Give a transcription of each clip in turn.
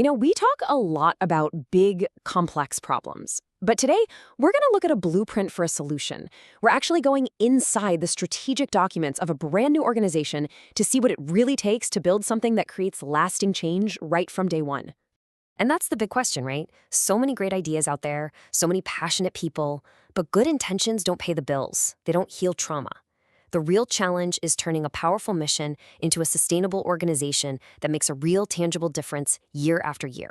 We talk a lot about big, complex problems. But today, we're going to look at a blueprint for a solution. We're actually going inside the strategic documents of a brand new organization to see what it really takes to build something that creates lasting change right from day one. And that's the big question, right? So many great ideas out there, so many passionate people, but good intentions don't pay the bills. They don't heal trauma. The real challenge is turning a powerful mission into a sustainable organization that makes a real tangible difference year after year.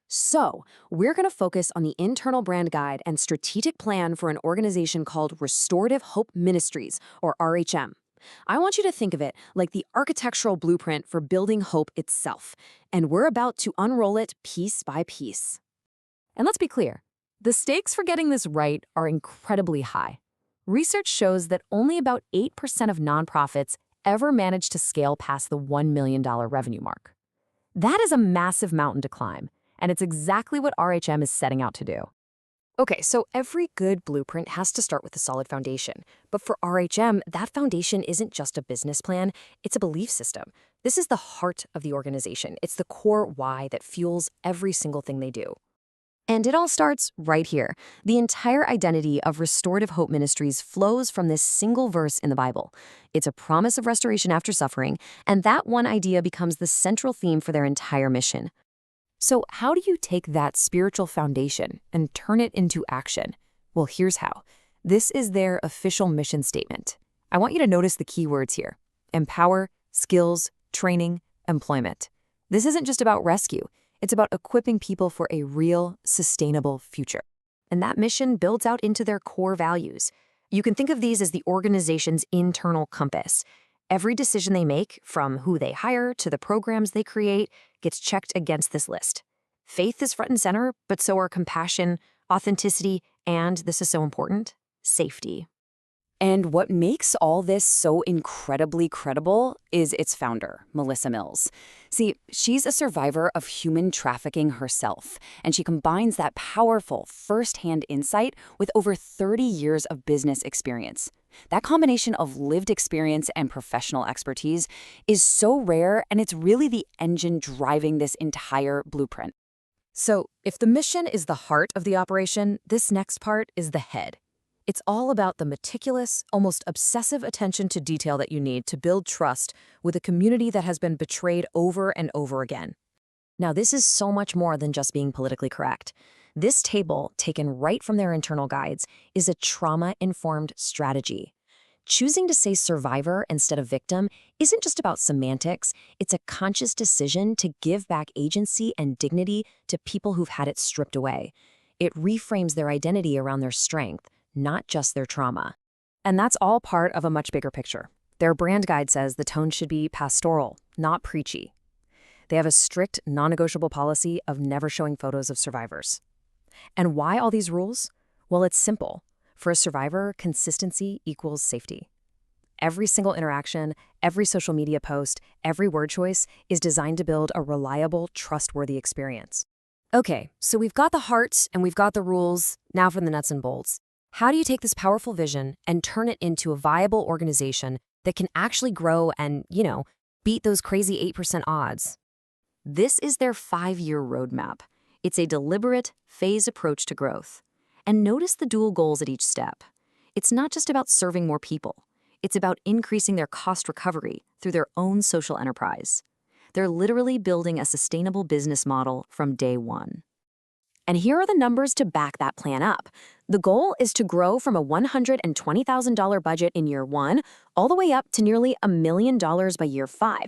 So, we're going to focus on the internal brand guide and strategic plan for an organization called Restorative Hope Ministries, or RHM. I want you to think of it like the architectural blueprint for building hope itself, and we're about to unroll it piece by piece. And let's be clear, the stakes for getting this right are incredibly high. Research shows that only about 8% of nonprofits ever manage to scale past the $1 million revenue mark. That is a massive mountain to climb, and it's exactly what RHM is setting out to do. Okay, so every good blueprint has to start with a solid foundation. But for RHM, that foundation isn't just a business plan, it's a belief system. This is the heart of the organization. It's the core why that fuels every single thing they do. And it all starts right here. The entire identity of Restorative Hope Ministries flows from this single verse in the Bible. It's a promise of restoration after suffering, and that one idea becomes the central theme for their entire mission. So how do you take that spiritual foundation and turn it into action? Well, here's how. This is their official mission statement. I want you to notice the key words here: empower, skills, training, employment. This isn't just about rescue. It's about equipping people for a real, sustainable future. And that mission builds out into their core values. You can think of these as the organization's internal compass. Every decision they make, from who they hire to the programs they create, gets checked against this list. Faith is front and center, but so are compassion, authenticity, and, this is so important, safety. And what makes all this so incredibly credible is its founder, Melissa Mills. See, she's a survivor of human trafficking herself, and she combines that powerful first-hand insight with over 30 years of business experience. That combination of lived experience and professional expertise is so rare, and it's really the engine driving this entire blueprint. So, if the mission is the heart of the operation, this next part is the head. It's all about the meticulous, almost obsessive attention to detail that you need to build trust with a community that has been betrayed over and over again. Now, this is so much more than just being politically correct. This table, taken right from their internal guides, is a trauma-informed strategy. Choosing to say survivor instead of victim isn't just about semantics, it's a conscious decision to give back agency and dignity to people who've had it stripped away. It reframes their identity around their strength, not just their trauma. And that's all part of a much bigger picture. Their brand guide says the tone should be pastoral, not preachy. They have a strict, non-negotiable policy of never showing photos of survivors. And why all these rules? Well, it's simple. For a survivor, consistency equals safety. Every single interaction, every social media post, every word choice is designed to build a reliable, trustworthy experience. Okay, so we've got the heart and we've got the rules. Now for the nuts and bolts. How do you take this powerful vision and turn it into a viable organization that can actually grow and, beat those crazy 8% odds? This is their 5-year roadmap. It's a deliberate, phased approach to growth. And notice the dual goals at each step. It's not just about serving more people. It's about increasing their cost recovery through their own social enterprise. They're literally building a sustainable business model from day one. And here are the numbers to back that plan up. The goal is to grow from a $120,000 budget in year 1 all the way up to nearly $1 million by year 5.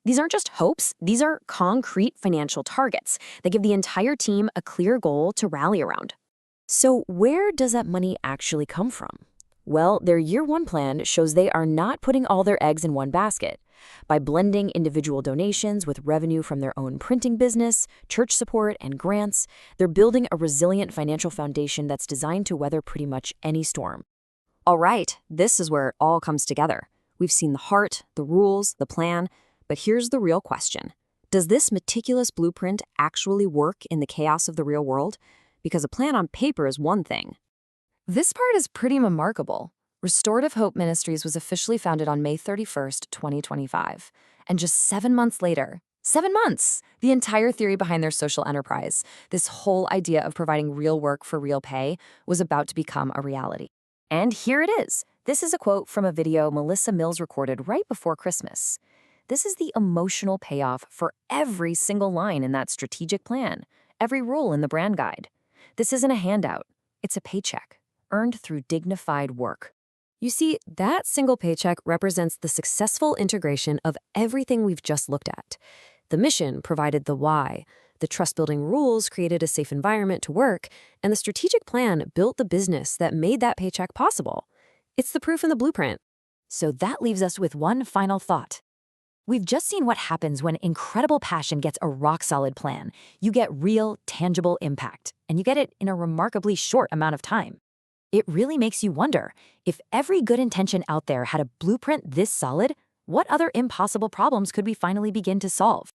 These aren't just hopes, these are concrete financial targets that give the entire team a clear goal to rally around. So where does that money actually come from? Well, their year 1 plan shows they are not putting all their eggs in one basket. By blending individual donations with revenue from their own printing business, church support, and grants, they're building a resilient financial foundation that's designed to weather pretty much any storm. All right, this is where it all comes together. We've seen the heart, the rules, the plan, but here's the real question. Does this meticulous blueprint actually work in the chaos of the real world? Because a plan on paper is one thing. This part is pretty remarkable. Restorative Hope Ministries was officially founded on May 31st, 2025. And just 7 months later, 7 months! The entire theory behind their social enterprise, this whole idea of providing real work for real pay, was about to become a reality. And here it is. This is a quote from a video Melissa Mills recorded right before Christmas. This is the emotional payoff for every single line in that strategic plan, every rule in the brand guide. This isn't a handout. It's a paycheck, earned through dignified work. You see, that single paycheck represents the successful integration of everything we've just looked at. The mission provided the why, the trust-building rules created a safe environment to work, and the strategic plan built the business that made that paycheck possible. It's the proof in the blueprint. So that leaves us with one final thought. We've just seen what happens when incredible passion gets a rock-solid plan. You get real, tangible impact, and you get it in a remarkably short amount of time. It really makes you wonder, if every good intention out there had a blueprint this solid, what other impossible problems could we finally begin to solve?